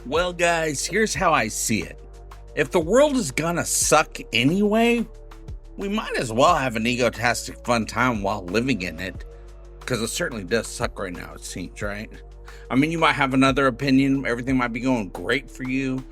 Well, guys, here's how I see it. If the world is gonna suck anyway, we might as well have an egotastic fun time while living in it, because it certainly does suck right now, it seems, right? I mean, you might have another opinion, everything might be going great for you,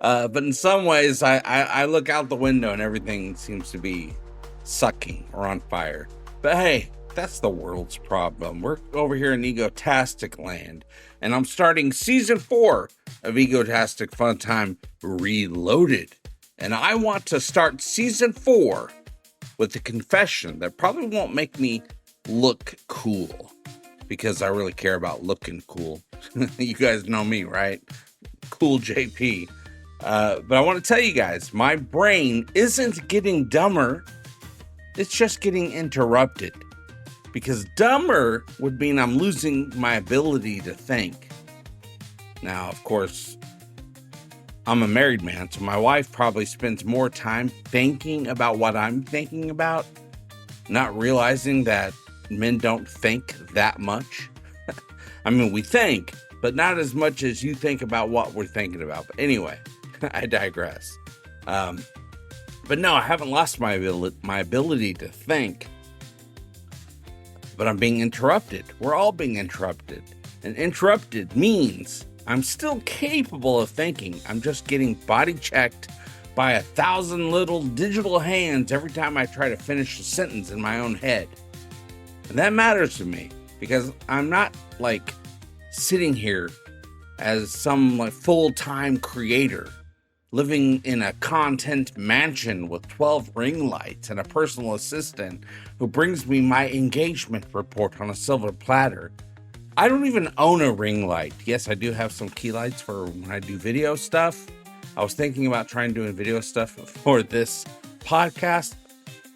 but in some ways, I look out the window and everything seems to be sucking or on fire. But hey, that's the world's problem. We're over here in egotastic land, and I'm starting season 4 of Egotastic Fun Time Reloaded. And I want to start season 4 with a confession that probably won't make me look cool, because I really care about looking cool. You guys know me, right? Cool JP. But I want to tell you guys, my brain isn't getting dumber. It's just getting interrupted. Because dumber would mean I'm losing my ability to think. Now, of course, I'm a married man, so my wife probably spends more time thinking about what I'm thinking about, not realizing that men don't think that much. I mean, we think, but not as much as you think about what we're thinking about. But anyway, I digress. But no, I haven't lost my ability to think. But I'm being interrupted. We're all being interrupted. And interrupted means I'm still capable of thinking. I'm just getting body checked by 1,000 little digital hands every time I try to finish a sentence in my own head. And that matters to me, because I'm not like sitting here as some like full-time creator living in a content mansion with 12 ring lights and a personal assistant who brings me my engagement report on a silver platter. I don't even own a ring light. Yes, I do have some key lights for when I do video stuff. I was thinking about trying doing video stuff for this podcast.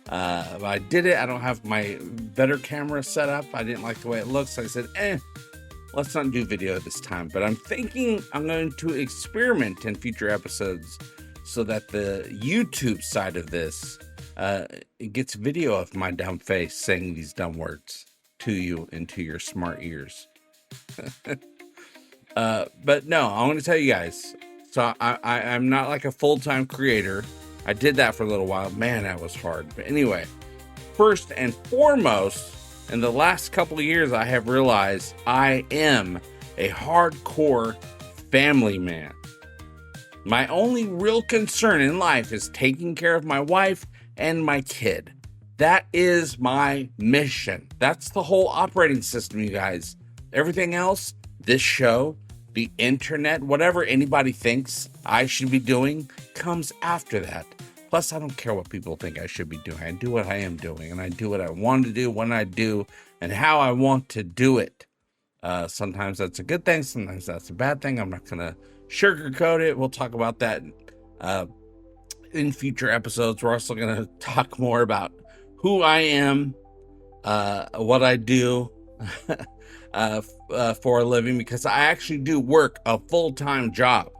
But I did it. I don't have my better camera set up. I didn't like the way it looks. So I said, let's not do video this time. But I'm thinking I'm going to experiment in future episodes so that the YouTube side of this it gets video of my dumb face saying these dumb words to you into your smart ears. But no, I'm going to tell you guys. So I'm not like a full-time creator. I did that for a little while. Man, that was hard. But anyway, first and foremost, in the last couple of years, I have realized I am a hardcore family man. My only real concern in life is taking care of my wife and my kid. That is my mission. That's the whole operating system, you guys. Everything else, this show, the internet, whatever anybody thinks I should be doing, comes after that. Plus, I don't care what people think I should be doing. I do what I am doing, and I do what I want to do, when I do, and how I want to do it. Sometimes that's a good thing. Sometimes that's a bad thing. I'm not going to sugarcoat it. We'll talk about that in future episodes. We're also going to talk more about who I am, what I do for a living, because I actually do work a full-time job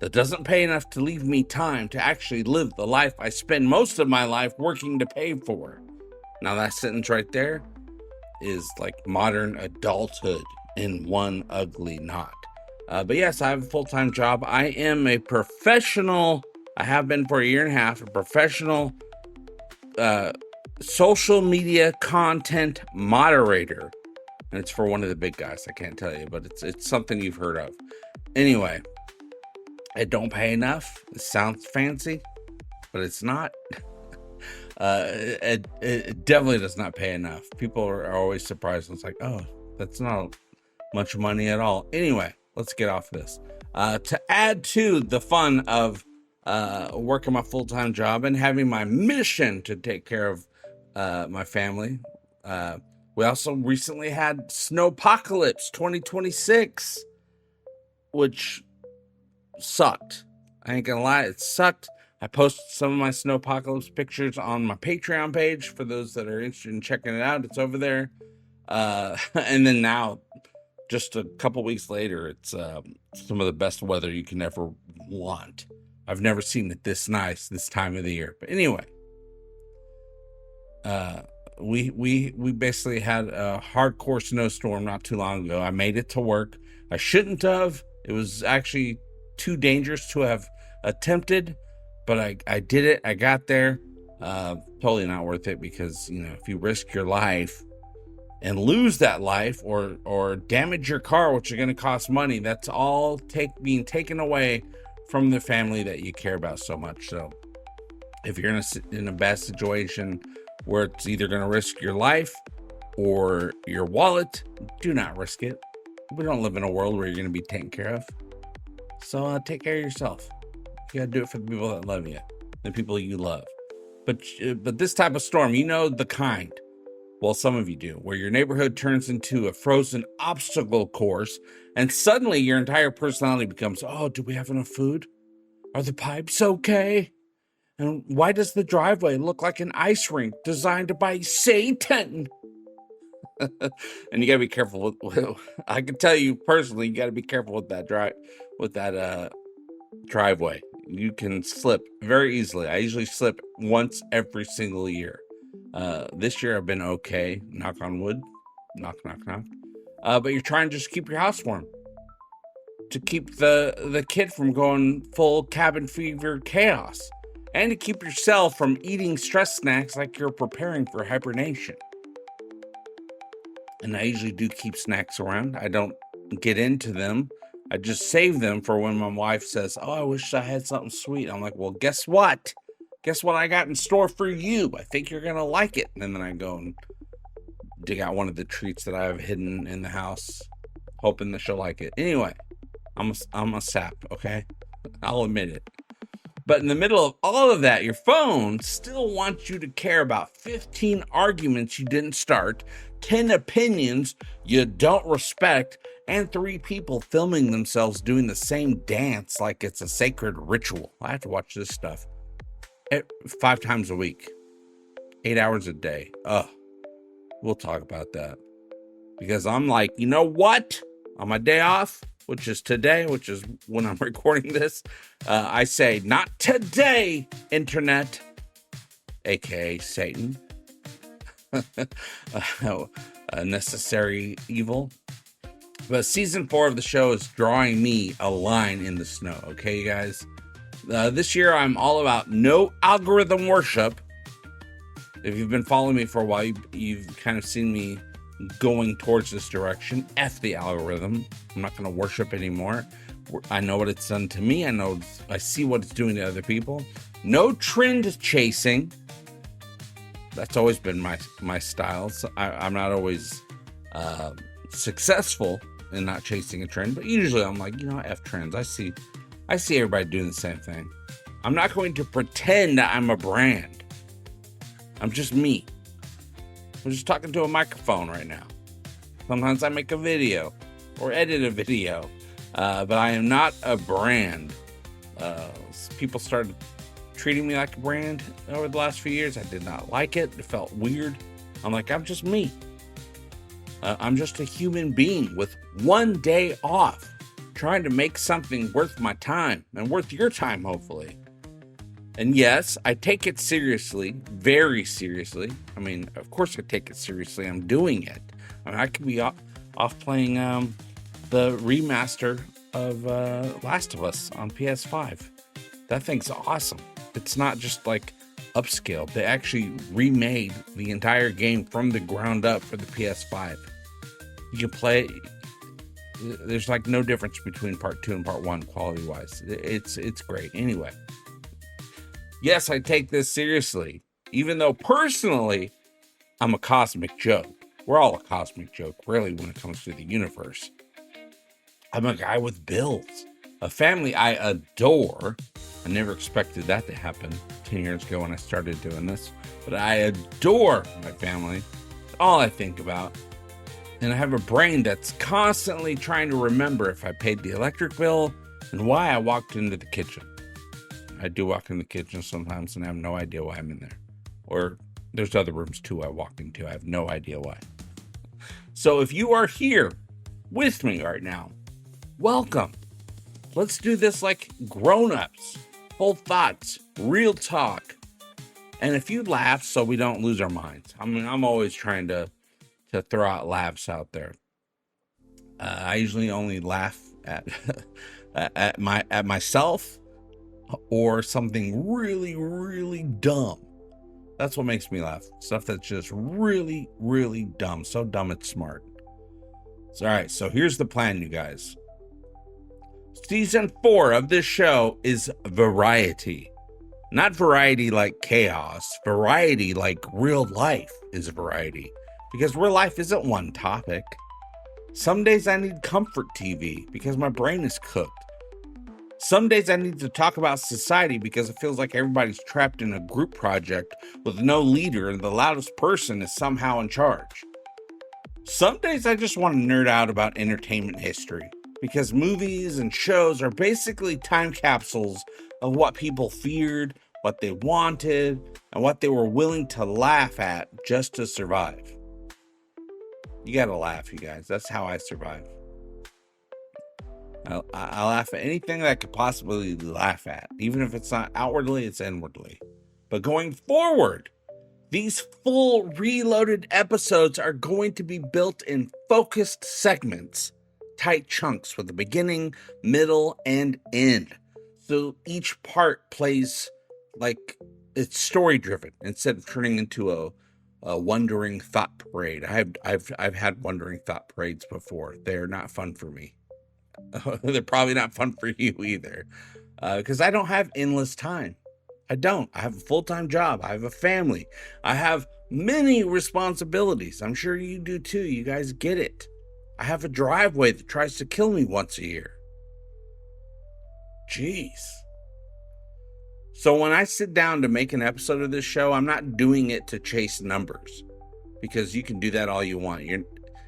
that doesn't pay enough to leave me time to actually live the life I spend most of my life working to pay for. Now that sentence right there is like modern adulthood in one ugly knot. But yes, I have a full-time job. I am a professional. I have been for a year and a half, a professional social media content moderator. And it's for one of the big guys. I can't tell you, but it's something you've heard of. Anyway, it don't pay enough. It sounds fancy, but it's not. It definitely does not pay enough. People are always surprised. It's like, oh, that's not much money at all. Anyway, let's get off this. To add to the fun of working my full-time job and having my mission to take care of my family, we also recently had Snowpocalypse 2026, which sucked. I ain't gonna lie, it sucked. I posted some of my Snowpocalypse pictures on my Patreon page for those that are interested in checking it out. It's over there. And then now, just a couple weeks later, it's some of the best weather you can ever want. I've never seen it this nice this time of the year. But anyway, we basically had a hardcore snowstorm not too long ago. I made it to work. I shouldn't have, It was actually too dangerous to have attempted, but I did it. I got there. Totally not worth it, because, you know, if you risk your life and lose that life, or damage your car, which are going to cost money, that's all being taken away from the family that you care about so much. So if you're in a bad situation where it's either going to risk your life or your wallet, do not risk it. We don't live in a world where you're going to be taken care of. So take care of yourself. You got to do it for the people that love you, the people you love. But this type of storm, you know the kind. Well, some of you do, where your neighborhood turns into a frozen obstacle course, and suddenly your entire personality becomes, oh, do we have enough food? Are the pipes okay? And why does the driveway look like an ice rink designed by Satan? And you gotta be careful with I can tell you personally, you gotta be careful with that driveway. You can slip very easily. I usually slip once every single year. This year I've been okay, knock on wood, knock, knock, knock. But you're trying to just keep your house warm, to keep the kid from going full cabin fever chaos, and to keep yourself from eating stress snacks like you're preparing for hibernation. And I usually do keep snacks around. I don't get into them. I just save them for when my wife says, oh, I wish I had something sweet. I'm like, well, guess what? Guess what I got in store for you? I think you're going to like it. And then I go and dig out one of the treats that I have hidden in the house, hoping that she'll like it. Anyway, I'm a sap, okay? I'll admit it. But in the middle of all of that, your phone still wants you to care about 15 arguments you didn't start, 10 opinions you don't respect, and 3 people filming themselves doing the same dance like it's a sacred ritual. I have to watch this stuff 5 times a week, 8 hours a day. We'll talk about that. Because I'm like, you know what? On my day off, which is today, which is when I'm recording this, I say, not today, internet, aka Satan, a necessary evil. But season 4 of the show is drawing me a line in the snow, okay, you guys? This year, I'm all about no algorithm worship. If you've been following me for a while, you've kind of seen me going towards this direction. F the algorithm. I'm not going to worship anymore. I know what it's done to me. I see what it's doing to other people. No trend chasing. That's always been my style. So I'm not always successful in not chasing a trend, but usually I'm like, you know, F trends. I see everybody doing the same thing. I'm not going to pretend that I'm a brand. I'm just me. I'm just talking to a microphone right now. Sometimes I make a video or edit a video, but I am not a brand. People started treating me like a brand over the last few years. I did not like it. It felt weird. I'm like, I'm just me. I'm just a human being with one day off, trying to make something worth my time and worth your time, hopefully. And yes, I take it seriously, very seriously. I mean, of course I take it seriously. I'm doing it. I mean, I could be off playing the remaster of Last of Us on PS5. That thing's awesome. It's not just like upscale. They actually remade the entire game from the ground up for the PS5. You can play it. There's like no difference between part 2 and part 1 quality-wise. It's great. Anyway. Yes, I take this seriously, even though personally, I'm a cosmic joke. We're all a cosmic joke, really, when it comes to the universe. I'm a guy with bills, a family I adore. I never expected that to happen 10 years ago when I started doing this, but I adore my family. It's all I think about. And I have a brain that's constantly trying to remember if I paid the electric bill and why I walked into the kitchen. I do walk in the kitchen sometimes and I have no idea why I'm in there. Or there's other rooms too I walk into. I have no idea why. So if you are here with me right now, welcome. Let's do this like grown-ups. Full thoughts, real talk, and a few laughs so we don't lose our minds. I mean, I'm always trying to throw out laughs out there. I usually only laugh at myself or something really, really dumb. That's what makes me laugh. Stuff that's just really, really dumb. So dumb it's smart. So, all right, so here's the plan, you guys. Season 4 of this show is variety. Not variety like chaos. Variety like real life is variety. Because real life isn't one topic. Some days I need comfort TV because my brain is cooked. Some days I need to talk about society because it feels like everybody's trapped in a group project with no leader and the loudest person is somehow in charge. Some days I just want to nerd out about entertainment history because movies and shows are basically time capsules of what people feared, what they wanted, and what they were willing to laugh at just to survive. You gotta laugh, you guys. That's how I survive. I laugh at anything that I could possibly laugh at. Even if it's not outwardly, it's inwardly. But going forward, these full reloaded episodes are going to be built in focused segments, tight chunks with a beginning, middle, and end. So each part plays like it's story driven instead of turning into a wandering thought parade. I've had wandering thought parades before. They're not fun for me. They're probably not fun for you either, because I don't have endless time. I don't. I have a full-time job. I have a family. I have many responsibilities. I'm sure you do too. You guys get it. I have a driveway that tries to kill me once a year. Jeez. So when I sit down to make an episode of this show, I'm not doing it to chase numbers, because you can do that all you want.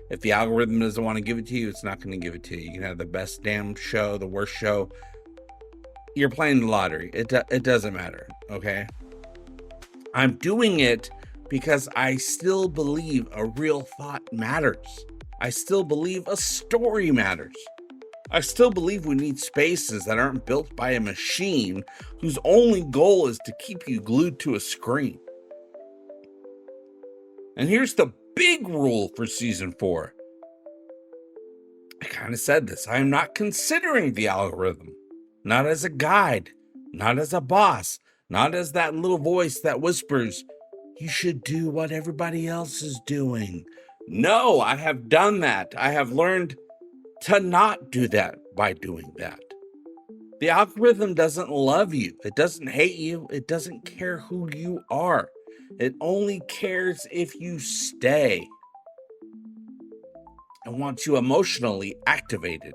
If the algorithm doesn't want to give it to you, it's not going to give it to you. You can have the best damn show, the worst show. You're playing the lottery. It doesn't matter, okay? I'm doing it because I still believe a real thought matters. I still believe a story matters. I still believe we need spaces that aren't built by a machine whose only goal is to keep you glued to a screen. And here's the big rule for season 4. I kind of said this. I am not considering the algorithm. Not as a guide. Not as a boss. Not as that little voice that whispers, you should do what everybody else is doing. No, I have done that. I have learned to not do that by doing that. The algorithm doesn't love you. It doesn't hate you. It doesn't care who you are. It only cares if you stay. It wants you emotionally activated,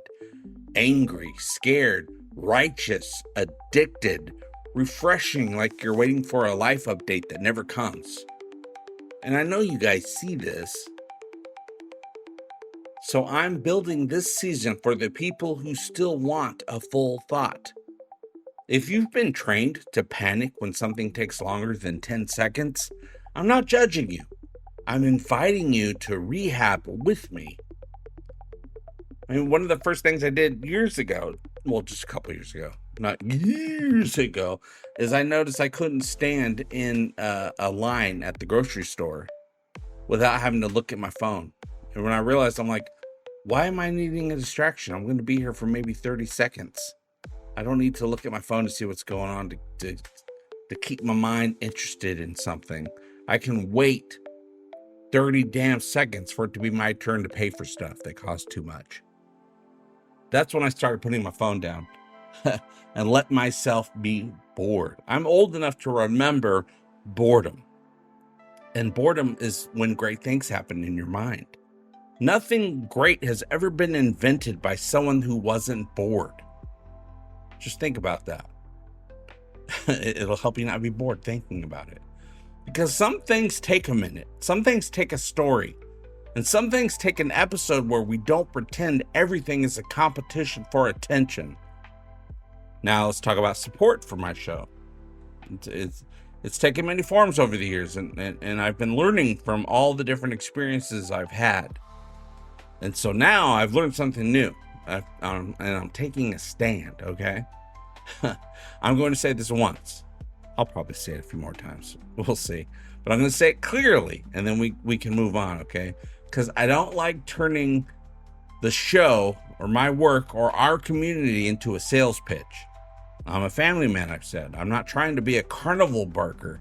angry, scared, righteous, addicted, refreshing, like you're waiting for a life update that never comes. And I know you guys see this. So I'm building this season for the people who still want a full thought. If you've been trained to panic when something takes longer than 10 seconds, I'm not judging you. I'm inviting you to rehab with me. I mean, one of the first things I did years ago, well, just a couple years ago, not years ago, is I noticed I couldn't stand in a line at the grocery store without having to look at my phone. And when I realized, I'm like, why am I needing a distraction? I'm going to be here for maybe 30 seconds. I don't need to look at my phone to see what's going on to keep my mind interested in something. I can wait 30 damn seconds for it to be my turn to pay for stuff that costs too much. That's when I started putting my phone down and let myself be bored. I'm old enough to remember boredom. And boredom is when great things happen in your mind. Nothing great has ever been invented by someone who wasn't bored. Just think about that. It'll help you not be bored thinking about it. Because some things take a minute. Some things take a story. And some things take an episode where we don't pretend everything is a competition for attention. Now let's talk about support for my show. It's taken many forms over the years, and I've been learning from all the different experiences I've had. And so now I've learned something new, and I'm taking a stand, okay? I'm going to say this once. I'll probably say it a few more times. We'll see. But I'm going to say it clearly, and then we can move on, okay? Because I don't like turning the show or my work or our community into a sales pitch. I'm a family man, I've said. I'm not trying to be a carnival barker,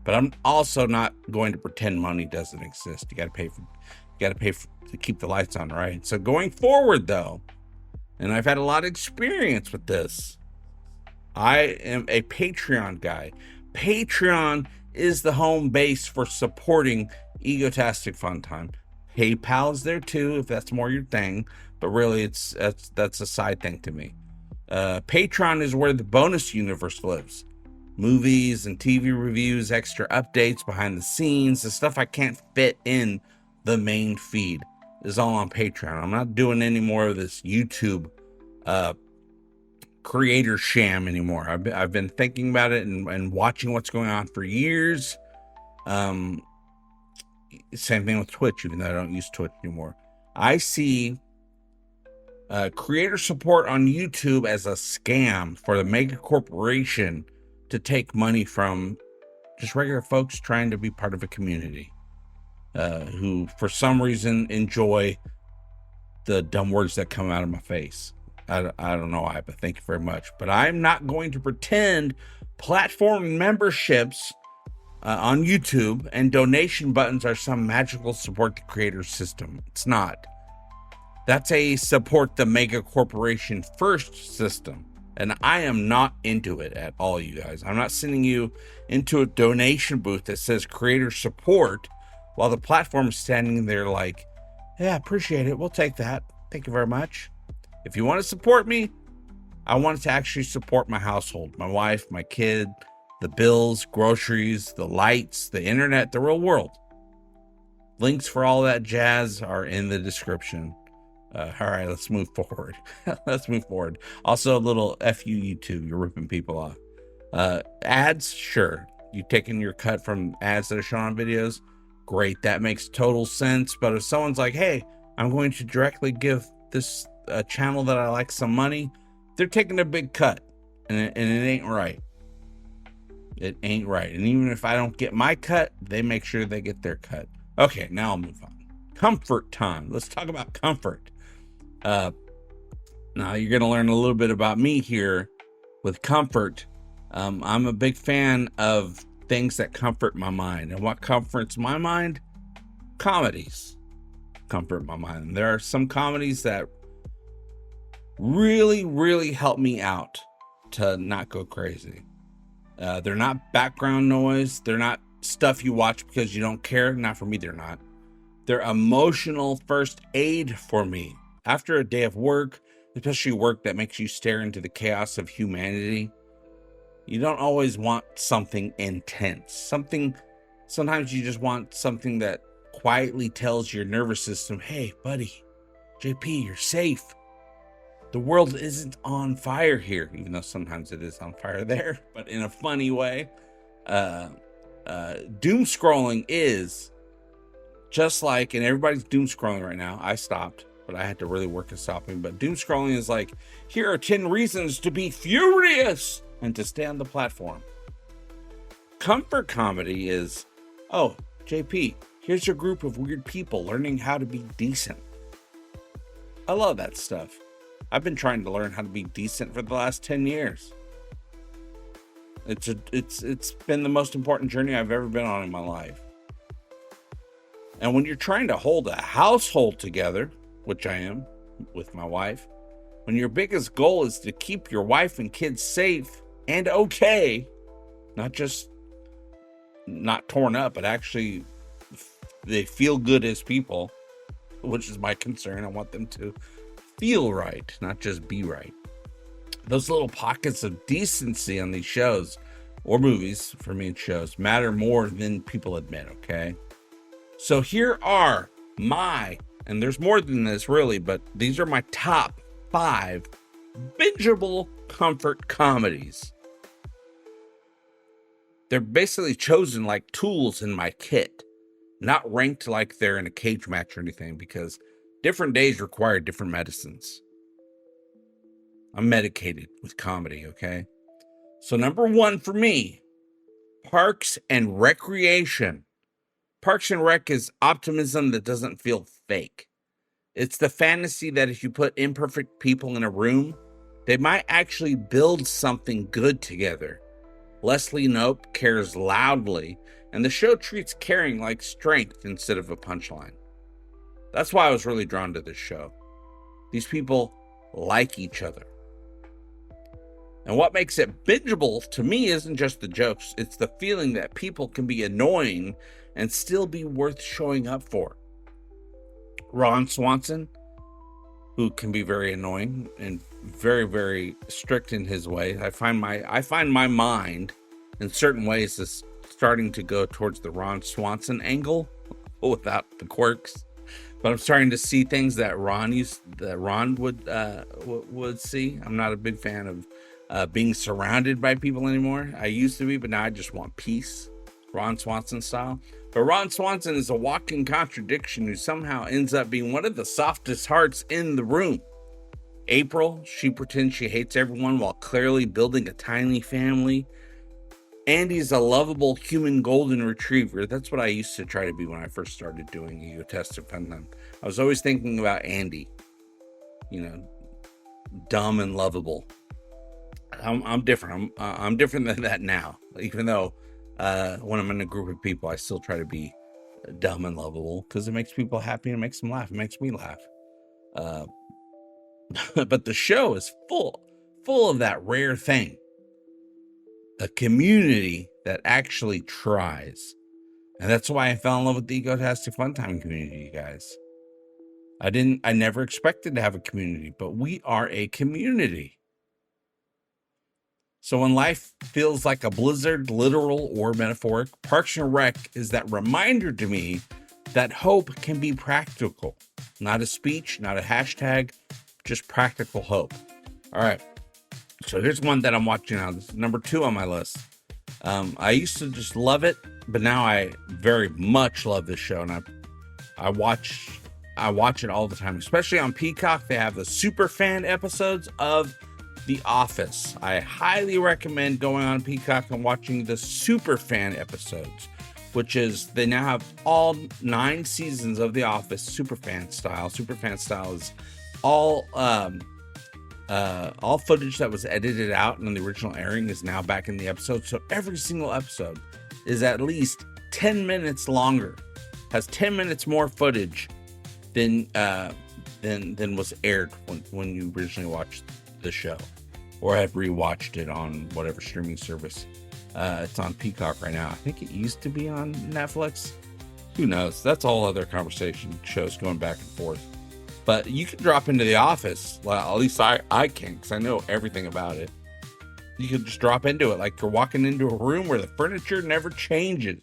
but I'm also not going to pretend money doesn't exist. You got to pay to keep the lights on, right? So going forward, though, and I've had a lot of experience with this, I am a Patreon guy. Patreon is the home base for supporting Egotastic Fun Time. PayPal's there too, if that's more your thing, but really that's a side thing to me. Patreon is where the bonus universe lives. Movies and TV reviews, extra updates, behind the scenes, the stuff I can't fit in the main feed is all on Patreon. I'm not doing any more of this YouTube creator sham anymore. I've been thinking about it and watching what's going on for years. Same thing with Twitch, even though I don't use Twitch anymore. I see creator support on YouTube as a scam for the mega corporation to take money from just regular folks trying to be part of a community, who for some reason enjoy the dumb words that come out of my face. I don't know why, but thank you very much. But I'm not going to pretend platform memberships on YouTube and donation buttons are some magical support the creator system. It's not. That's a support the mega corporation first system. And I am not into it at all, you guys. I'm not sending you into a donation booth that says creator support while the platform is standing there like, yeah, appreciate it. We'll take that. Thank you very much. If you want to support me, I want it to actually support my household, my wife, my kid, the bills, groceries, the lights, the internet, the real world. Links for all that jazz are in the description. All right, let's move forward. Also, a little F you YouTube, you're ripping people off. Ads, sure. You taking your cut from ads that are shown on videos? Great, that makes total sense. But if someone's like, hey, I'm going to directly give this channel that I like some money, they're taking a big cut, and it ain't right. It ain't right. And even if I don't get my cut, they make sure they get their cut. Okay, now I'll move on. Comfort time. Let's talk about comfort. Now you're going to learn a little bit about me here with comfort. I'm a big fan of things that comfort my mind. And what comforts my mind? Comedies comfort my mind. There are some comedies that really, really help me out to not go crazy. They're not background noise. They're not stuff you watch because you don't care. Not for me, they're not. They're emotional first aid for me. After a day of work, especially work that makes you stare into the chaos of humanity, you don't always want something intense. Sometimes you just want something that quietly tells your nervous system, hey, buddy, JP, you're safe. The world isn't on fire here, even though sometimes it is on fire there, but in a funny way. Doom scrolling is just like, and everybody's doom scrolling right now. I stopped, but I had to really work at stopping. But doom scrolling is like, here are 10 reasons to be furious and to stay on the platform. Comfort comedy is, oh, JP, here's your group of weird people learning how to be decent. I love that stuff. I've been trying to learn how to be decent for the last 10 years. It's been the most important journey I've ever been on in my life. And when you're trying to hold a household together, which I am with my wife, when your biggest goal is to keep your wife and kids safe and okay, not just not torn up, but actually they feel good as people, which is my concern. I want them to feel right, not just be right. Those little pockets of decency on these shows or movies, for me it shows, matter more than people admit, okay? So here are my, and there's more than this really, but these are my top 5 bingeable comfort comedies. They're basically chosen like tools in my kit, not ranked like they're in a cage match or anything, because different days require different medicines. I'm medicated with comedy, okay? So number 1 for me, Parks and Recreation. Parks and Rec is optimism that doesn't feel fake. It's the fantasy that if you put imperfect people in a room, they might actually build something good together. Leslie Knope cares loudly, and the show treats caring like strength instead of a punchline. That's why I was really drawn to this show. These people like each other. And what makes it bingeable to me isn't just the jokes, it's the feeling that people can be annoying and still be worth showing up for. Ron Swanson, who can be very annoying and very, very strict in his way. I find my mind in certain ways is starting to go towards the Ron Swanson angle without the quirks. But I'm starting to see things that Ron would see. I'm not a big fan of being surrounded by people anymore. I used to be, but now I just want peace, Ron Swanson style. But Ron Swanson is a walking contradiction who somehow ends up being one of the softest hearts in the room. April, she pretends she hates everyone while clearly building a tiny family. Andy's a lovable human golden retriever. That's what I used to try to be when I first started doing Egotastic Fun Time. I was always thinking about Andy, dumb and lovable. I'm different. I'm different than that now. Even though when I'm in a group of people, I still try to be dumb and lovable because it makes people happy and it makes them laugh. It makes me laugh. But the show is full of that rare thing. A community that actually tries. And that's why I fell in love with the Egotastic Fun Time community, you guys. I never expected to have a community, but we are a community. So when life feels like a blizzard, literal or metaphoric, Parks and Rec is that reminder to me that hope can be practical. Not a speech, not a hashtag, just practical hope. All right. So here's one that I'm watching now. This is number 2 on my list. I used to just love it, but now I very much love this show, and I watch it all the time. Especially on Peacock, they have the Superfan episodes of The Office. I highly recommend going on Peacock and watching the Superfan episodes, which is they now have all 9 seasons of The Office Superfan style. Superfan style is all footage that was edited out in the original airing is now back in the episode. So every single episode is at least 10 minutes longer, has 10 minutes more footage than was aired when you originally watched the show or had rewatched it on whatever streaming service. It's on Peacock right now. I think it used to be on Netflix. Who knows? That's a whole other conversation. Shows going back and forth. But you can drop into The Office. Well, at least I can, because I know everything about it. You can just drop into it like you're walking into a room where the furniture never changes.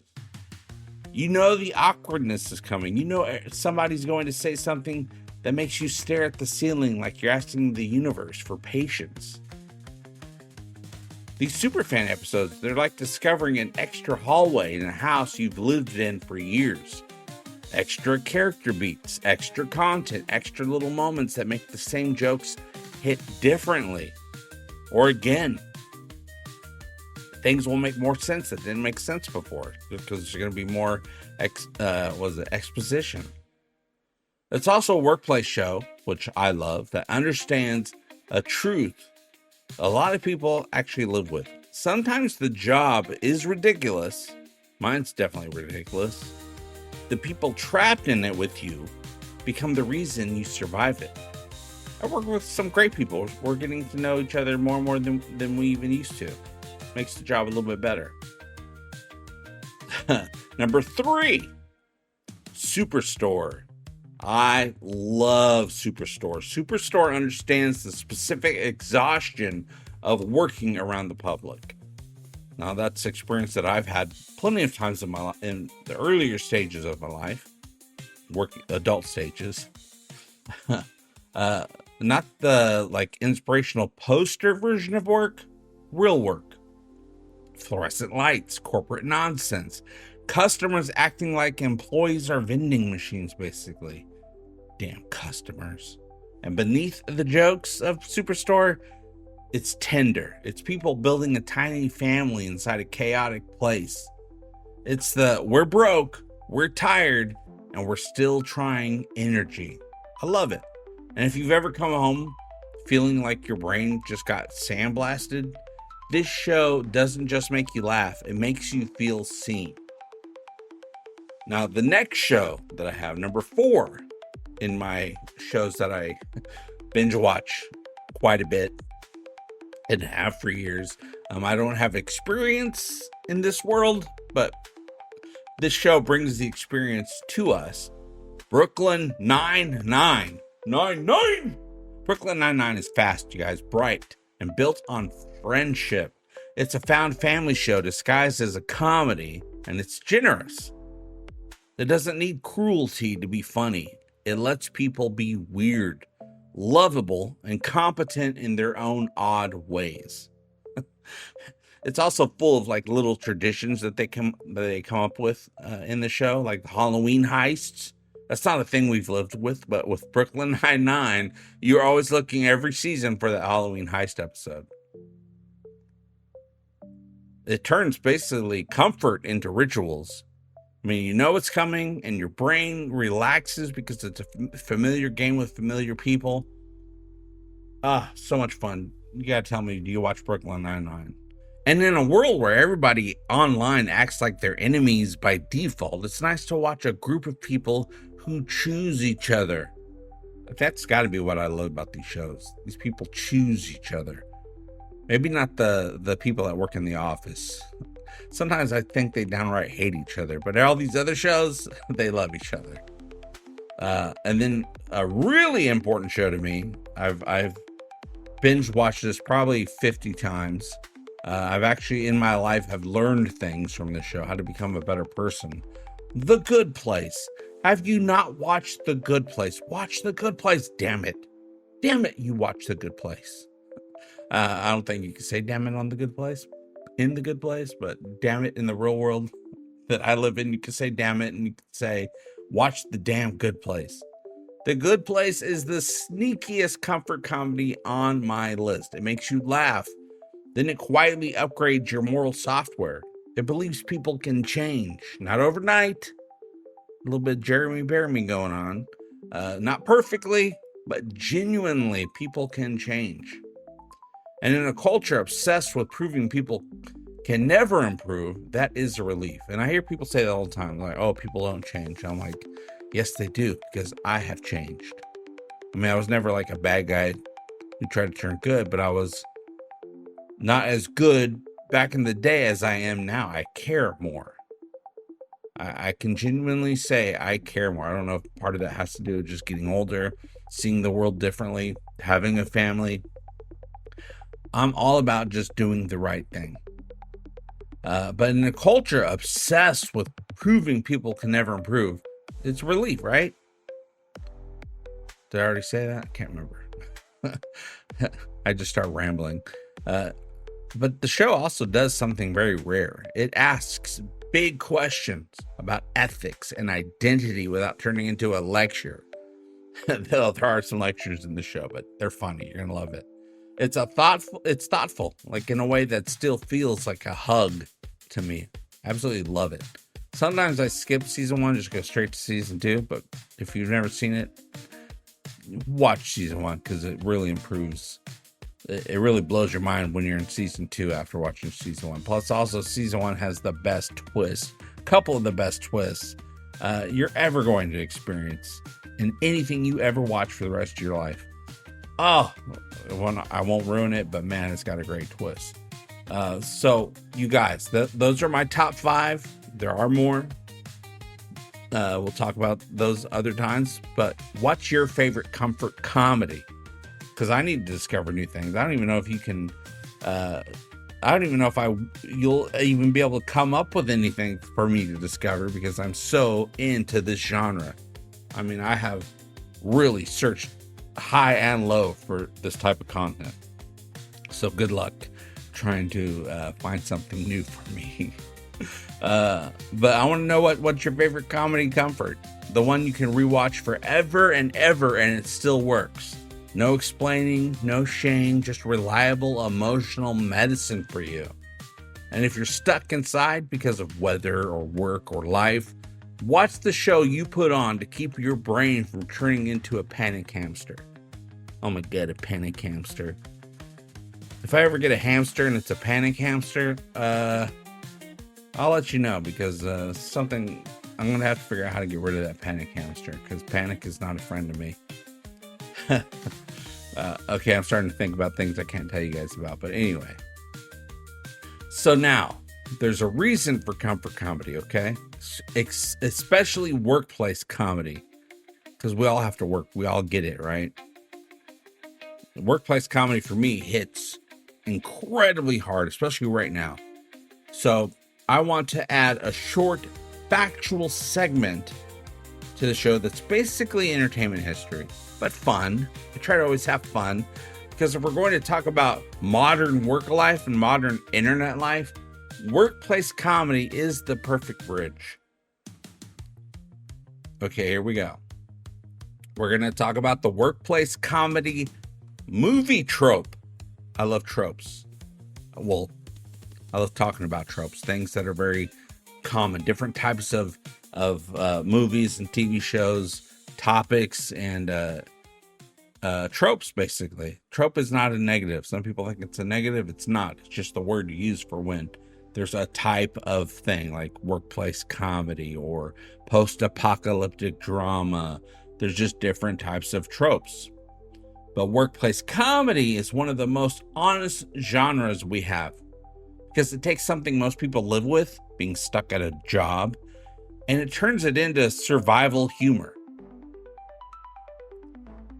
You know the awkwardness is coming. You know somebody's going to say something that makes you stare at the ceiling like you're asking the universe for patience. These Superfan episodes, they're like discovering an extra hallway in a house you've lived in for years. Extra character beats, extra content, extra little moments that make the same jokes hit differently. Or again, things will make more sense that didn't make sense before because there's going to be more exposition. It's also a workplace show, which I love, that understands a truth a lot of people actually live with. Sometimes the job is ridiculous. Mine's definitely ridiculous. The people trapped in it with you become the reason you survive it. I work with some great people. We're getting to know each other more and more than we even used to. Makes the job a little bit better. Number 3, Superstore. I love Superstore. Superstore understands the specific exhaustion of working around the public. Now, that's experience that I've had plenty of times in my life, in the earlier stages of my life, adult stages. Not the inspirational poster version of work, real work. Fluorescent lights, corporate nonsense, customers acting like employees are vending machines, basically. Damn customers. And beneath the jokes of Superstore, it's tender. It's people building a tiny family inside a chaotic place. It's the we're broke, we're tired, and we're still trying energy. I love it. And if you've ever come home feeling like your brain just got sandblasted, this show doesn't just make you laugh, it makes you feel seen. Now, the next show that I have, number 4 in my shows that I binge watch quite a bit and have for years. I don't have experience in this world, but this show brings the experience to us. Brooklyn Nine-Nine. Brooklyn Nine-Nine is fast, you guys, bright, and built on friendship. It's a found family show disguised as a comedy, and it's generous. It doesn't need cruelty to be funny. It lets people be weird, lovable, and competent in their own odd ways. It's also full of like little traditions that they come up with in the show, like the Halloween heists. That's not a thing we've lived with, but with Brooklyn Nine-Nine, you're always looking every season for that Halloween heist episode. It turns basically comfort into rituals. I mean, you know it's coming, and your brain relaxes because it's a familiar game with familiar people. So much fun. You gotta tell me, do you watch Brooklyn Nine-Nine? And in a world where everybody online acts like they're enemies by default, it's nice to watch a group of people who choose each other. That's got to be what I love about these shows. These people choose each other. Maybe not the people that work in the office. Sometimes I think they downright hate each other, but all these other shows, they love each other. And then a really important show to me, I've binge watched this probably 50 times. I've actually in my life have learned things from this show, how to become a better person. The Good Place. Have you not watched The Good Place? Watch The Good Place, damn it. Damn it, you watch The Good Place. I don't think you can say damn it on The Good Place, in The Good Place, but damn it in the real world that I live in, you can say damn it, and you can say watch The Damn Good Place. The Good Place is the sneakiest comfort comedy on my list. It makes you laugh. Then it quietly upgrades your moral software. It believes people can change, not overnight. A little bit Jeremy Bearimy going on. Not perfectly, but genuinely people can change. And in a culture obsessed with proving people can never improve, that is a relief. And I hear people say that all the time, like, oh, people don't change. I'm like, yes, they do, because I have changed. I mean, I was never like a bad guy who tried to turn good, but I was not as good back in the day as I am now. I care more. I can genuinely say I care more. I don't know if part of that has to do with just getting older, seeing the world differently, having a family. I'm all about just doing the right thing. But in a culture obsessed with proving people can never improve, it's relief, right? Did I already say that? I can't remember. I just start rambling. But the show also does something very rare. It asks big questions about ethics and identity without turning into a lecture. There are some lectures in the show, but they're funny. You're gonna love it. It's thoughtful, like in a way that still feels like a hug to me. Absolutely love it. Sometimes I skip season 1, just go straight to season 2, but if you've never seen it, watch season 1 because it really improves. It really blows your mind when you're in season 2 after watching season 1. Plus, also, season 1 has the best twist, couple of the best twists you're ever going to experience in anything you ever watch for the rest of your life. Oh, I won't ruin it, but man, it's got a great twist. So, you guys, those are my top 5. There are more. We'll talk about those other times, but what's your favorite comfort comedy? Because I need to discover new things. I don't even know if you can. I don't even know if you'll even be able to come up with anything for me to discover because I'm so into this genre. I mean, I have really searched high and low for this type of content. So good luck trying to find something new for me. But I want to know what's your favorite comedy comfort? The one you can rewatch forever and ever, and it still works. No explaining, no shame, just reliable emotional medicine for you. And if you're stuck inside because of weather or work or life, What's the show you put on to keep your brain from turning into a panic hamster? Oh my god, a panic hamster. If I ever get a hamster and it's a panic hamster, I'll let you know, because something I'm gonna have to figure out how to get rid of that panic hamster, because panic is not a friend to me. Okay, I'm starting to think about things I can't tell you guys about, but anyway. So now, there's a reason for comfort comedy, okay? Especially workplace comedy, because we all have to work. We all get it, right? Workplace comedy for me hits incredibly hard, especially right now. So I want to add a short factual segment to the show that's basically entertainment history, but fun. I try to always have fun, because if we're going to talk about modern work life and modern internet life, workplace comedy is the perfect bridge. Okay, here we go. We're going to talk about the workplace comedy movie trope. I love tropes. Well, I love talking about tropes, things that are very common, different types of movies and TV shows, topics, and tropes, basically. Trope is not a negative. Some people think it's a negative. It's not. It's just the word you use for when there's a type of thing like workplace comedy or post-apocalyptic drama. There's just different types of tropes. But workplace comedy is one of the most honest genres we have, because it takes something most people live with, being stuck at a job, and it turns it into survival humor.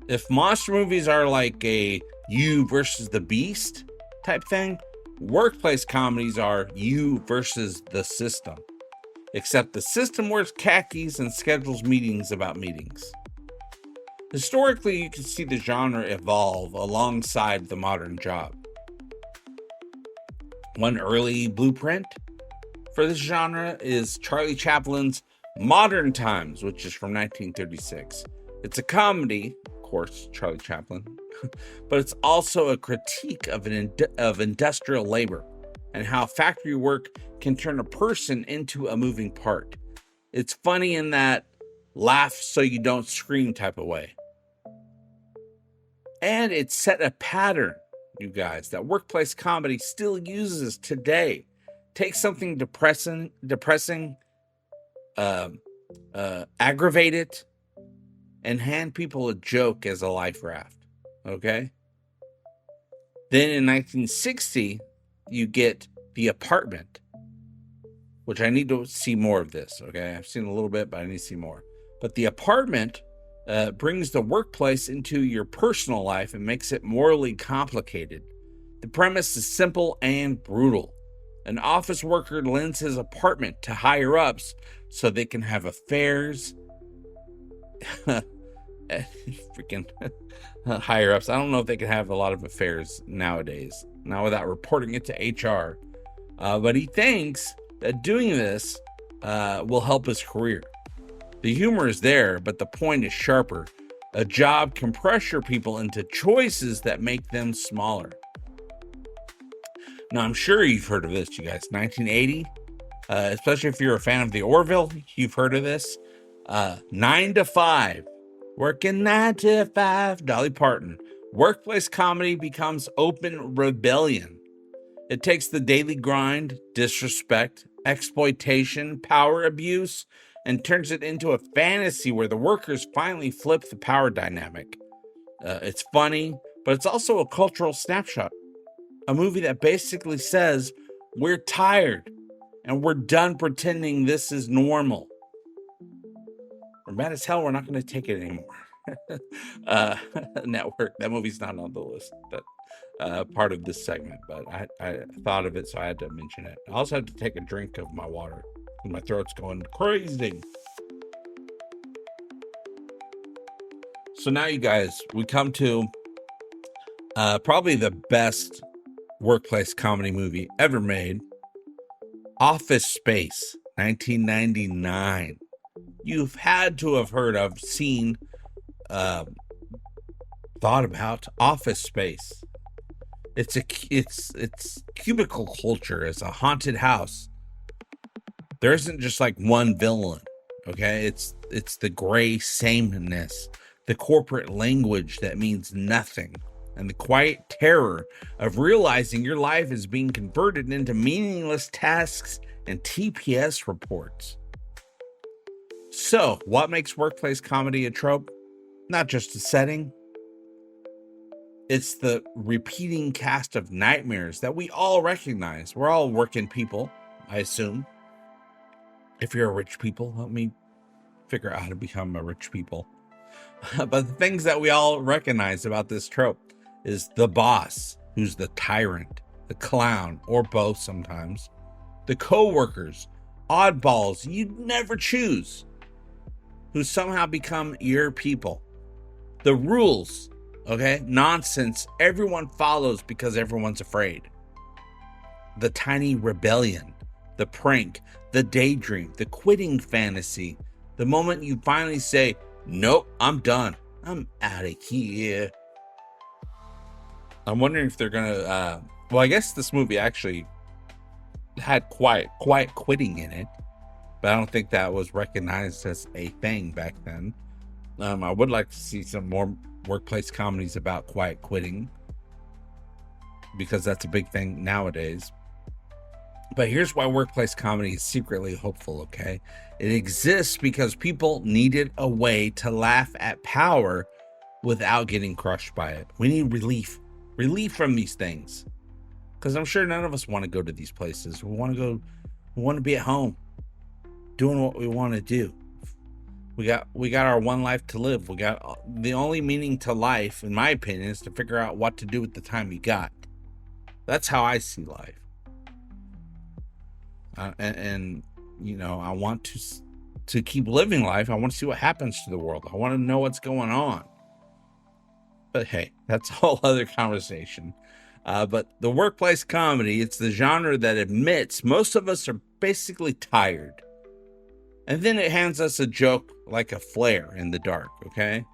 If monster movies are like a you versus the beast type thing, workplace comedies are you versus the system. Except the system wears khakis and schedules meetings about meetings. Historically, you can see the genre evolve alongside the modern job. One early blueprint for this genre is Charlie Chaplin's Modern Times, which is from 1936. It's a comedy, of course, Charlie Chaplin, but it's also a critique of industrial labor and how factory work can turn a person into a moving part. It's funny in that laugh so you don't scream type of way. And it set a pattern, you guys, that workplace comedy still uses today. Take something depressing, aggravate it, and hand people a joke as a life raft. Okay? Then in 1960, you get The Apartment, which I need to see more of this. Okay? I've seen a little bit, but I need to see more. But The Apartment brings the workplace into your personal life and makes it morally complicated. The premise is simple and brutal. An office worker lends his apartment to higher-ups so they can have affairs. Freaking higher-ups. I don't know if they can have a lot of affairs nowadays, not without reporting it to HR. But he thinks that doing this will help his career. The humor is there, but the point is sharper. A job can pressure people into choices that make them smaller. Now, I'm sure you've heard of this, you guys. 1980, especially if you're a fan of the Orville, you've heard of this. 9 to 5, working 9 to 5, Dolly Parton. Workplace comedy becomes open rebellion. It takes the daily grind, disrespect, exploitation, power abuse, and turns it into a fantasy where the workers finally flip the power dynamic. It's funny, but it's also a cultural snapshot. A movie that basically says, we're tired and we're done pretending this is normal. We're mad as hell, we're not going to take it anymore. Network, that movie's not on the list, but part of this segment, but I thought of it, so I had to mention it. I also had to take a drink of my water. My throat's going crazy. So now, you guys, we come to probably the best workplace comedy movie ever made, Office Space, 1999. You've had to have heard of, seen, thought about Office Space. It's cubicle culture. It's a haunted house. There isn't just like one villain, Okay, it's the gray sameness, the corporate language that means nothing, and the quiet terror of realizing your life is being converted into meaningless tasks and TPS reports. So, what makes workplace comedy a trope? Not just a setting. It's the repeating cast of nightmares that we all recognize. We're all working people, I assume. If you're a rich people, help me figure out how to become a rich people. But the things that we all recognize about this trope is the boss, who's the tyrant, the clown, or both sometimes, the co-workers, oddballs you'd never choose, who somehow become your people, the rules, okay, nonsense everyone follows because everyone's afraid, the tiny rebellion, the prank, the daydream, the quitting fantasy, the moment you finally say, nope, I'm done, I'm out of here. I'm wondering if they're gonna, well, I guess this movie actually had quiet quitting in it, but I don't think that was recognized as a thing back then. I would like to see some more workplace comedies about quiet quitting, because that's a big thing nowadays. But here's why workplace comedy is secretly hopeful, okay? It exists because people needed a way to laugh at power without getting crushed by it. We need relief from these things. Because I'm sure none of us want to go to these places. We want to be at home, doing what we want to do. We got our one life to live. We got the only meaning to life, in my opinion, is to figure out what to do with the time you got. That's how I see life. And you know, I want to keep living life. I want to see what happens to the world. I want to know what's going on. But hey, that's a whole other conversation. But the workplace comedy, it's the genre that admits most of us are basically tired. And then it hands us a joke like a flare in the dark, okay?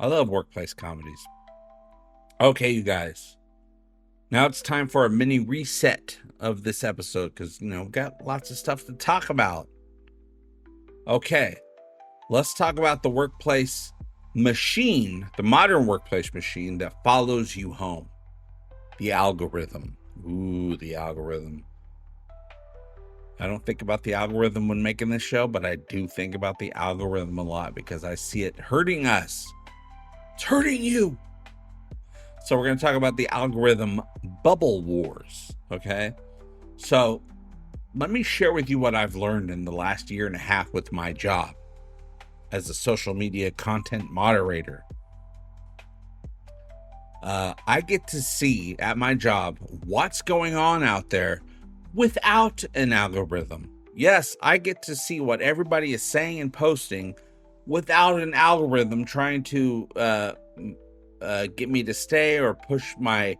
I love workplace comedies. Okay, you guys. Now it's time for a mini reset of this episode because, you know, we've got lots of stuff to talk about. Okay, let's talk about the workplace machine, the modern workplace machine that follows you home. The algorithm. Ooh, the algorithm. I don't think about the algorithm when making this show, but I do think about the algorithm a lot because I see it hurting us. It's hurting you. So we're going to talk about the algorithm bubble wars, okay? So let me share with you what I've learned in the last year and a half with my job as a social media content moderator. I get to see at my job what's going on out there without an algorithm. Yes, I get to see what everybody is saying and posting without an algorithm trying to get me to stay or push my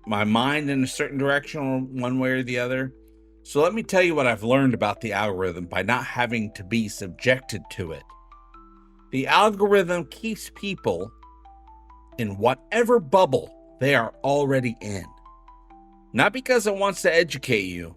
mind in a certain direction, one way or the other. So let me tell you what I've learned about the algorithm by not having to be subjected to it. The algorithm keeps people in whatever bubble they are already in. Not because it wants to educate you,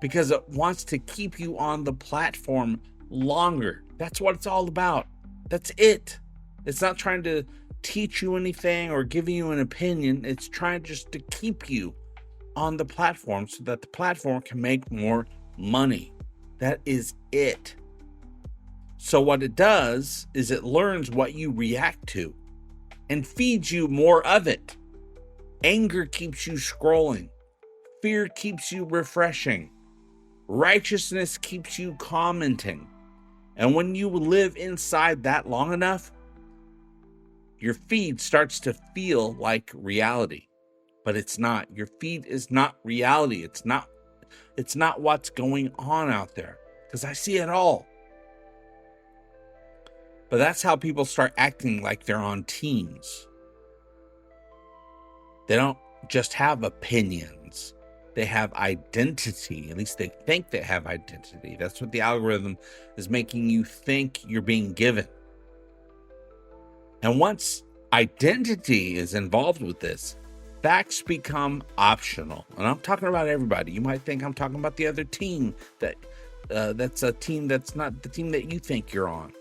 because it wants to keep you on the platform longer. That's what it's all about. That's it. It's not trying to teach you anything or give you an opinion. It's trying just to keep you on the platform so that the platform can make more money. That is it. So what it does is it learns what you react to and feeds you more of it. Anger keeps you scrolling. Fear keeps you refreshing. Righteousness keeps you commenting. And when you live inside that long enough, your feed starts to feel like reality. But it's not. Your feed is not reality. It's not what's going on out there. Because I see it all. But that's how people start acting like they're on teams. They don't just have opinions. They have identity. At least they think they have identity. That's what the algorithm is making you think you're being given. And once identity is involved with this, facts become optional. And I'm talking about everybody. You might think I'm talking about the other team that that's a team that's not the team that you think you're on.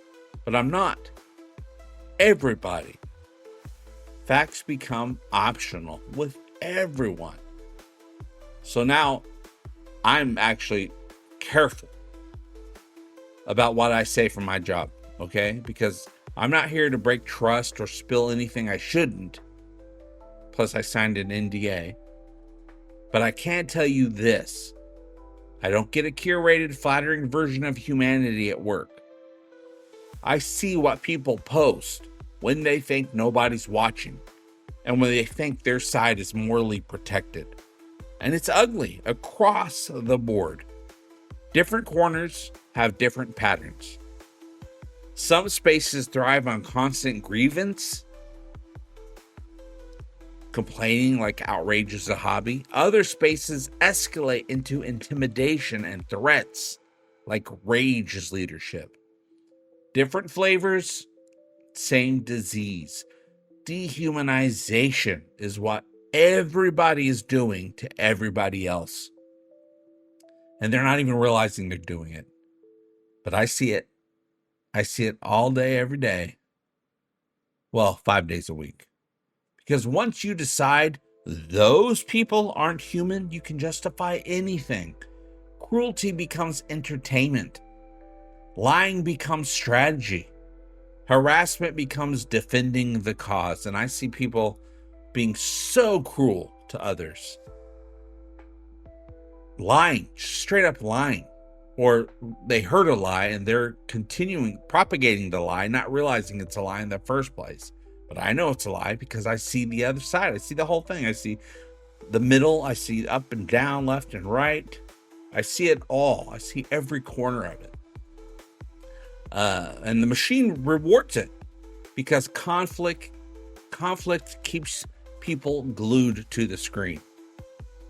But I'm not. Everybody. Facts become optional with everyone. So now I'm actually careful about what I say for my job, okay? Because I'm not here to break trust or spill anything I shouldn't. Plus, I signed an NDA. But I can tell you this. I don't get a curated, flattering version of humanity at work. I see what people post when they think nobody's watching and when they think their side is morally protected. And it's ugly across the board. Different corners have different patterns. Some spaces thrive on constant grievance, complaining like outrage is a hobby. Other spaces escalate into intimidation and threats like rage is leadership. Different flavors, same disease. Dehumanization is what everybody is doing to everybody else. And they're not even realizing they're doing it. But I see it. I see it all day, every day. Well, 5 days a week. Because once you decide those people aren't human, you can justify anything. Cruelty becomes entertainment. Lying becomes strategy. Harassment becomes defending the cause. And I see people being so cruel to others. Lying, straight up lying. Or they heard a lie and they're continuing propagating the lie, not realizing it's a lie in the first place. But I know it's a lie because I see the other side. I see the whole thing. I see the middle. I see up and down, left and right. I see it all. I see every corner of it. And the machine rewards it because conflict keeps people glued to the screen.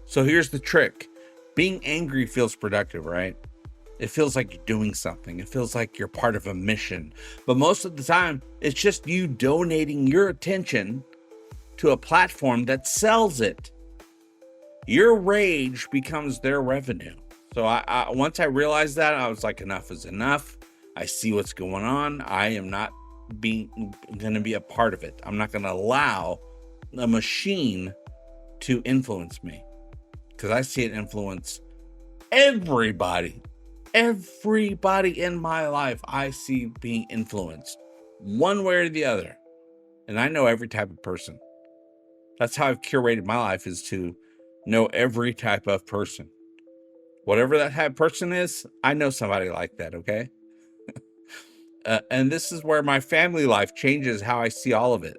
So here's the trick. Being angry feels productive, right? It feels like you're doing something. It feels like you're part of a mission. But most of the time, it's just you donating your attention to a platform that sells it. Your rage becomes their revenue. So I once I realized that, I was like, enough is enough. I see what's going on. I am not going to be a part of it. I'm not going to allow a machine to influence me because I see it influence everybody. Everybody in my life I see being influenced one way or the other. And I know every type of person. That's how I've curated my life, is to know every type of person. Whatever that type of person is, I know somebody like that, okay? And this is where my family life changes how I see all of it.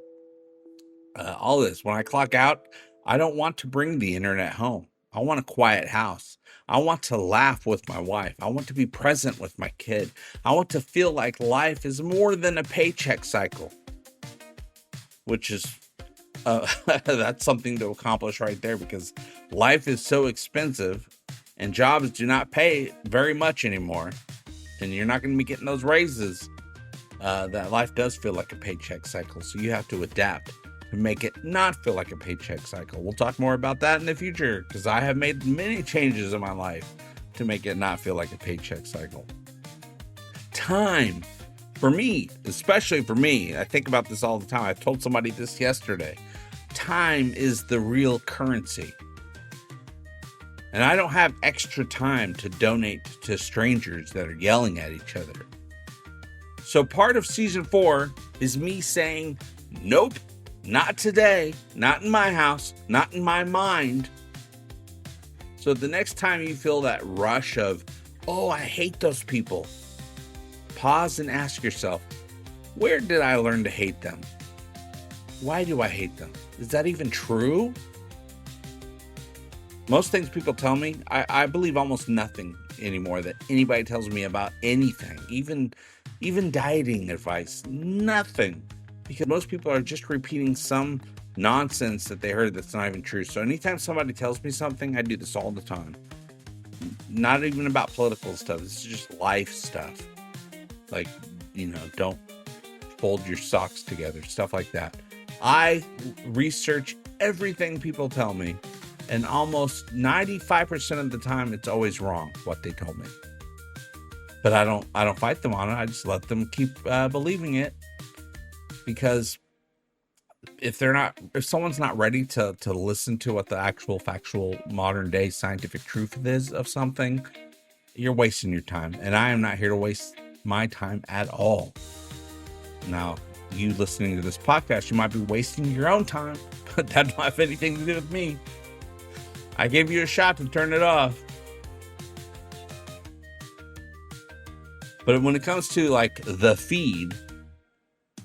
All this. When I clock out, I don't want to bring the internet home. I want a quiet house. I want to laugh with my wife. I want to be present with my kid. I want to feel like life is more than a paycheck cycle, which is, that's something to accomplish right there, because life is so expensive and jobs do not pay very much anymore. And you're not going to be getting those raises. That life does feel like a paycheck cycle. So you have to adapt to make it not feel like a paycheck cycle. We'll talk more about that in the future, because I have made many changes in my life to make it not feel like a paycheck cycle. Time, for me, especially for me, I think about this all the time. I told somebody this yesterday. Time is the real currency. And I don't have extra time to donate to strangers that are yelling at each other. So part of season 4 is me saying, nope. Not today, not in my house, not in my mind. So the next time you feel that rush of, oh, I hate those people, pause and ask yourself, where did I learn to hate them? Why do I hate them? Is that even true? Most things people tell me, I believe almost nothing anymore that anybody tells me about anything, even dieting advice, nothing. Because most people are just repeating some nonsense that they heard that's not even true. So anytime somebody tells me something, I do this all the time. Not even about political stuff. This is just life stuff. Like, don't fold your socks together. Stuff like that. I research everything people tell me. And almost 95% of the time, it's always wrong what they told me. But I don't fight them on it. I just let them keep believing it, because if someone's not ready to listen to what the actual factual modern day scientific truth is of something, you're wasting your time. And I am not here to waste my time at all. Now, you listening to this podcast, you might be wasting your own time, but that don't have anything to do with me. I gave you a shot to turn it off. But when it comes to like the feed,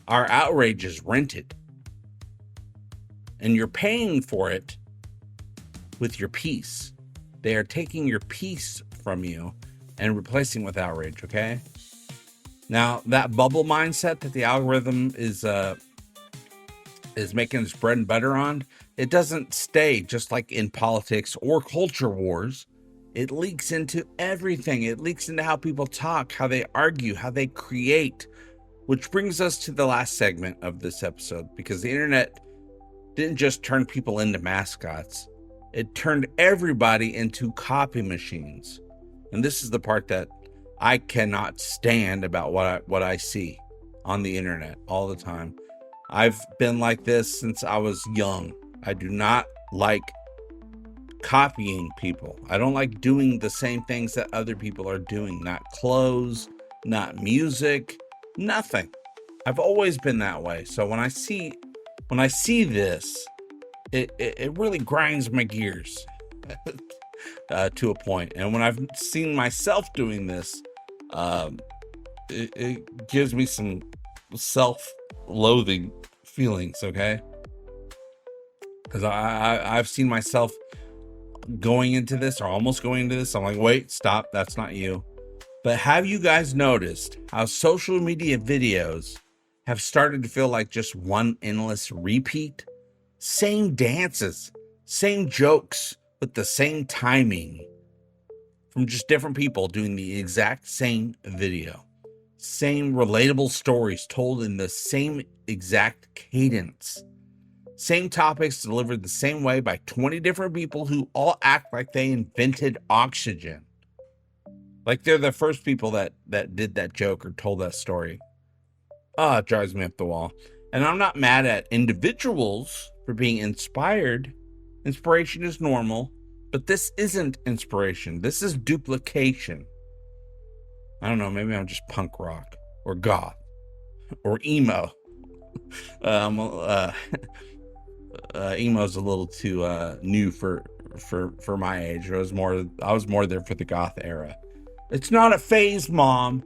our outrage is rented. And you're paying for it with your peace. They are taking your peace from you and replacing it with outrage, okay? Now, that bubble mindset that the algorithm is making its bread and butter on, it doesn't stay just like in politics or culture wars. It leaks into everything. It leaks into how people talk, how they argue, how they create, which brings us to the last segment of this episode, because the internet didn't just turn people into mascots. It turned everybody into copy machines. And this is the part that I cannot stand about what I see on the internet all the time. I've been like this since I was young. I do not like copying people. I don't like doing the same things that other people are doing. Not clothes, not music, nothing. I've always been that way. So when I see this, it really grinds my gears to a point. And when I've seen myself doing this, it gives me some self-loathing feelings, okay? Because I've seen myself going into this, or almost going into this. I'm like, wait, stop, that's not you. But have you guys noticed how social media videos have started to feel like just one endless repeat? Same dances, same jokes, with the same timing, from just different people doing the exact same video. Same relatable stories told in the same exact cadence. Same topics delivered the same way by 20 different people who all act like they invented oxygen. Like they're the first people that did that joke or told that story. It drives me up the wall. And I'm not mad at individuals for being inspired. Inspiration is normal, but this isn't inspiration. This is duplication. I don't know, maybe I'm just punk rock or goth or emo. Emo's a little too new for my age. I was more there for the goth era. It's not a phase, Mom.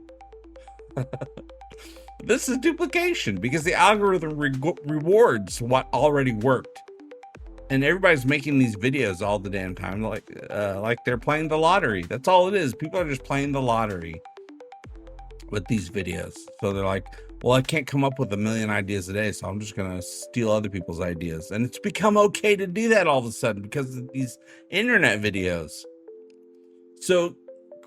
This is duplication because the algorithm rewards what already worked. And everybody's making these videos all the damn time like they're playing the lottery. That's all it is. People are just playing the lottery with these videos. So they're like, well, I can't come up with a million ideas a day, so I'm just going to steal other people's ideas. And it's become okay to do that all of a sudden because of these internet videos. So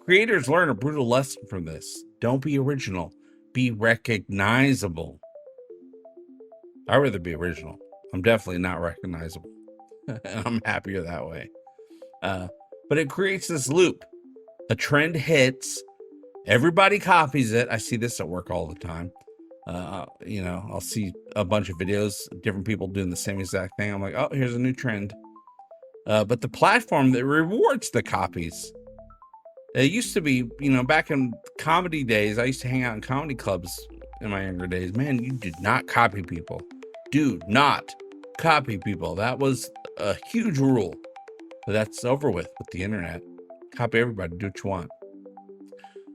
creators learn a brutal lesson from this. Don't be original. Be recognizable. I'd rather be original. I'm definitely not recognizable. And I'm happier that way. But it creates this loop. A trend hits. Everybody copies it. I see this at work all the time. I'll see a bunch of videos, different people doing the same exact thing. I'm like, oh, here's a new trend. But the platform that rewards the copies. It used to be, back in comedy days, I used to hang out in comedy clubs in my younger days. Man, you did not copy people. Do not copy people. That was a huge rule. But that's over with the internet. Copy everybody. Do what you want.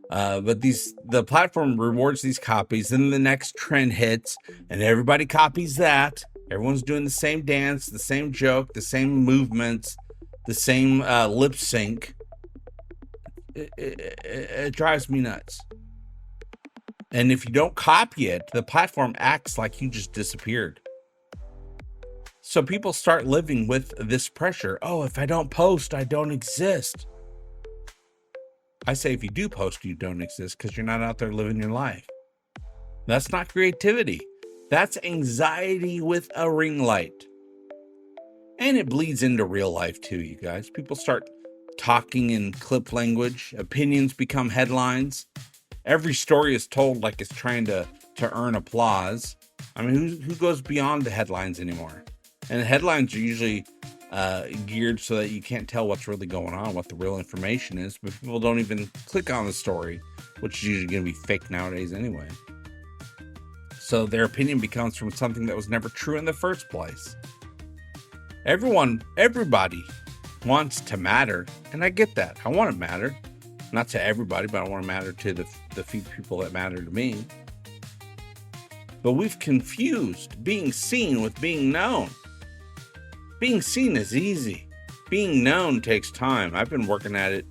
But the platform rewards these copies. Then the next trend hits, and everybody copies that. Everyone's doing the same dance, the same joke, the same movements, the same lip sync. It drives me nuts. And if you don't copy it, the platform acts like you just disappeared. So people start living with this pressure. Oh, if I don't post, I don't exist. I say if you do post, you don't exist because you're not out there living your life. That's not creativity. That's anxiety with a ring light. And it bleeds into real life too, you guys. People start talking in clip language. Opinions become headlines. Every story is told like it's trying to earn applause. I mean, who goes beyond the headlines anymore? And the headlines are usually geared so that you can't tell what's really going on, what the real information is, but people don't even click on the story, which is usually going to be fake nowadays anyway. So their opinion becomes from something that was never true in the first place. Everybody wants to matter, and I get that. I want to matter. Not to everybody, but I want to matter to the few people that matter to me. But we've confused being seen with being known. Being seen is easy. Being known takes time. I've been working at it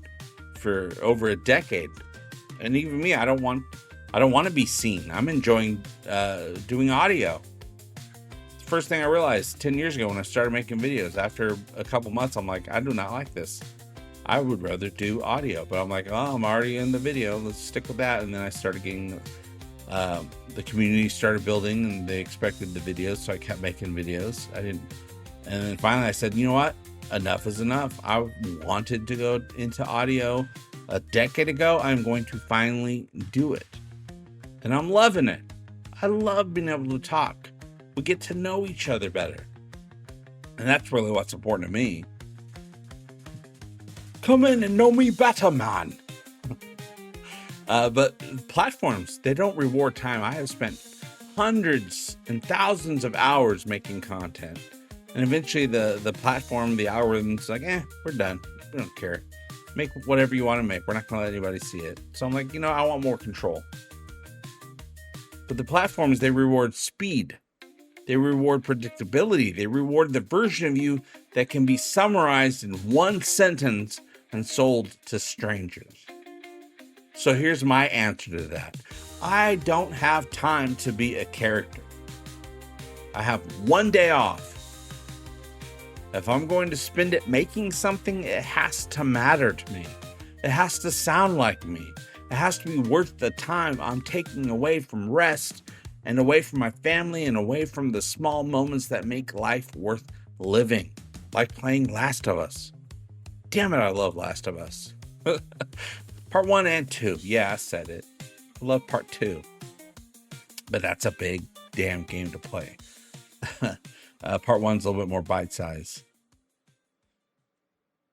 for over a decade. And even me, I don't want to be seen. I'm enjoying doing audio. The first thing I realized 10 years ago when I started making videos, after a couple months, I'm like, I do not like this. I would rather do audio. But I'm like, oh, I'm already in the video. Let's stick with that. And then I started getting, the community started building and they expected the videos. So I kept making videos. And then finally I said, you know what? Enough is enough. I wanted to go into audio a decade ago. I'm going to finally do it. And I'm loving it. I love being able to talk. We get to know each other better. And that's really what's important to me. Come in and know me better, man. But platforms, they don't reward time. I have spent hundreds and thousands of hours making content. And eventually the platform, the algorithm's like, we're done. We don't care. Make whatever you want to make. We're not going to let anybody see it. So I'm like, I want more control. But the platforms, they reward speed. They reward predictability. They reward the version of you that can be summarized in one sentence and sold to strangers. So here's my answer to that. I don't have time to be a character. I have one day off. If I'm going to spend it making something, it has to matter to me. It has to sound like me. It has to be worth the time I'm taking away from rest and away from my family and away from the small moments that make life worth living, like playing Last of Us. Damn it, I love Last of Us. Part 1 and 2. Yeah, I said it. I love part 2. But that's a big damn game to play. Part 1's a little bit more bite-sized.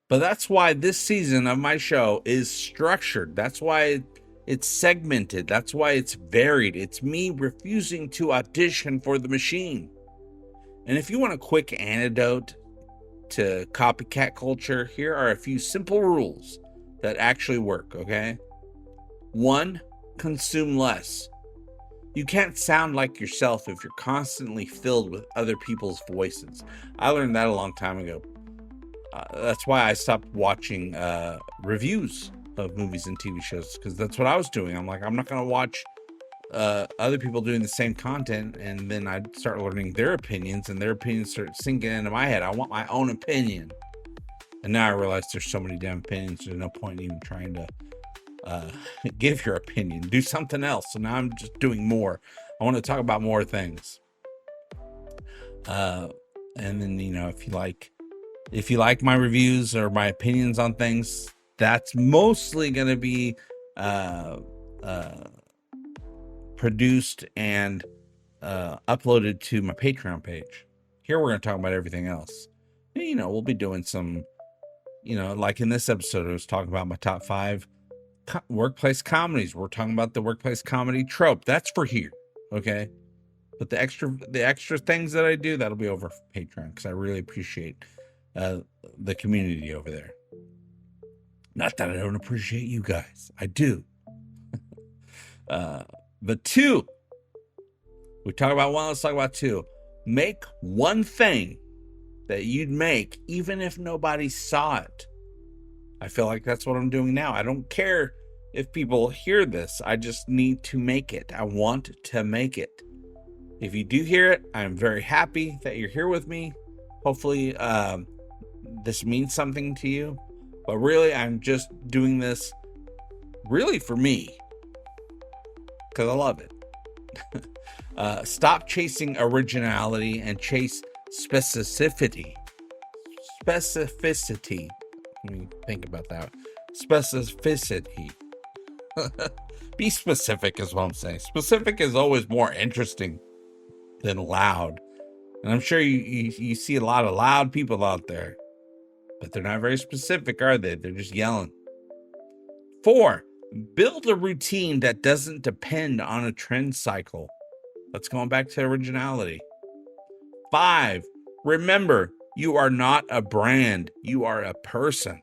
But that's why this season of my show is structured. That's why it's segmented. That's why it's varied. It's me refusing to audition for the machine. And if you want a quick antidote to copycat culture, here are a few simple rules that actually work, okay? 1, consume less. You can't sound like yourself if you're constantly filled with other people's voices. I learned that a long time ago. That's why I stopped watching reviews of movies and TV shows, because that's what I was doing. I'm like, I'm not going to watch other people doing the same content, and then I'd start learning their opinions, and their opinions start sinking into my head. I want my own opinion. And now I realize there's so many damn opinions, there's no point in even trying to give your opinion. Do something else. So now I'm just doing more. I want to talk about more things. And then, if you like my reviews or my opinions on things, that's mostly going to be produced and uploaded to my Patreon page. Here we're going to talk about everything else. We'll be doing some, like in this episode, I was talking about my top 5 workplace comedies. We're talking about the workplace comedy trope. That's for here, okay? But the extra things that I do, that'll be over for Patreon, because I really appreciate the community over there. Not that I don't appreciate you guys. I do. But 2, we talk about 1, let's talk about 2. Make one thing that you'd make even if nobody saw it. I feel like that's what I'm doing now. I don't care if people hear this. I just need to make it. I want to make it. If you do hear it, I'm very happy that you're here with me. Hopefully, this means something to you. But really, I'm just doing this really for me, because I love it. Stop chasing originality and chase specificity. Specificity. Let me think about that. Specificity. Be specific is what I'm saying. Specific is always more interesting than loud. And I'm sure you see a lot of loud people out there, but they're not very specific, are they? They're just yelling. 4, build a routine that doesn't depend on a trend cycle. That's going back to originality. 5, remember, you are not a brand. You are a person.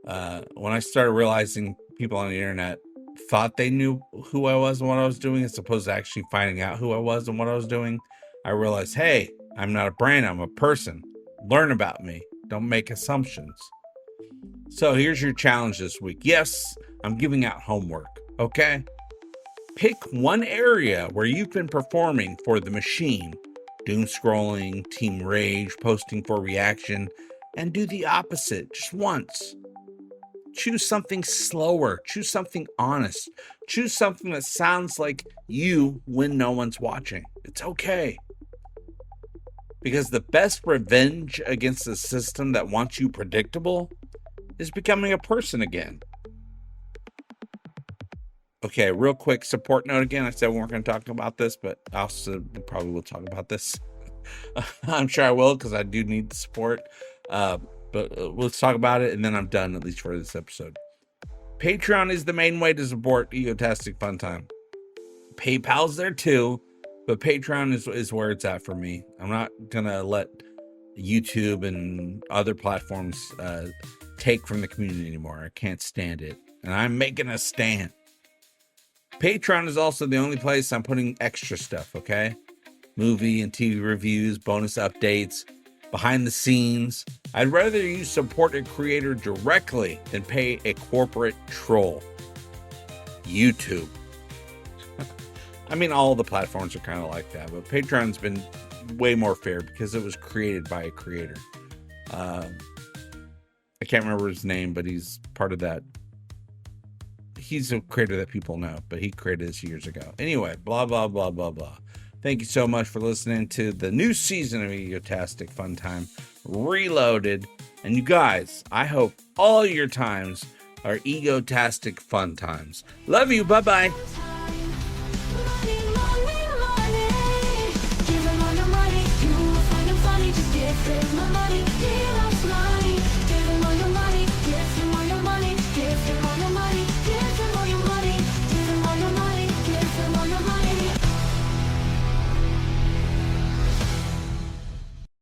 When I started realizing people on the internet thought they knew who I was and what I was doing, as opposed to actually finding out who I was and what I was doing, I realized, hey, I'm not a brand, I'm a person. Learn about me. Don't make assumptions. So here's your challenge this week. Yes, I'm giving out homework, okay? Pick one area where you've been performing for the machine, doom scrolling, team rage, posting for reaction, and do the opposite just once. Choose something slower. Choose something honest. Choose something that sounds like you when no one's watching. It's okay. Because the best revenge against a system that wants you predictable is becoming a person again. Okay, real quick support note again. I said we weren't going to talk about this, but I also probably will talk about this. I'm sure I will because I do need the support. But let's talk about it, and then I'm done, at least for this episode. Patreon is the main way to support Egotastic Fun Time. PayPal's there too, but Patreon is where it's at for me. I'm not going to let YouTube and other platforms take from the community anymore. I can't stand it, and I'm making a stand. Patreon is also the only place I'm putting extra stuff, okay? Movie and TV reviews, bonus updates, behind the scenes. I'd rather you support a creator directly than pay a corporate troll. YouTube. I mean, all the platforms are kind of like that, but Patreon's been way more fair because it was created by a creator. I can't remember his name, but he's part of that. He's a creator that people know, but he created this years ago. Anyway, blah, blah, blah, blah, blah. Thank you so much for listening to the new season of Egotastic Fun Time Reloaded. And you guys, I hope all your times are Egotastic Fun Times. Love you. Bye-bye.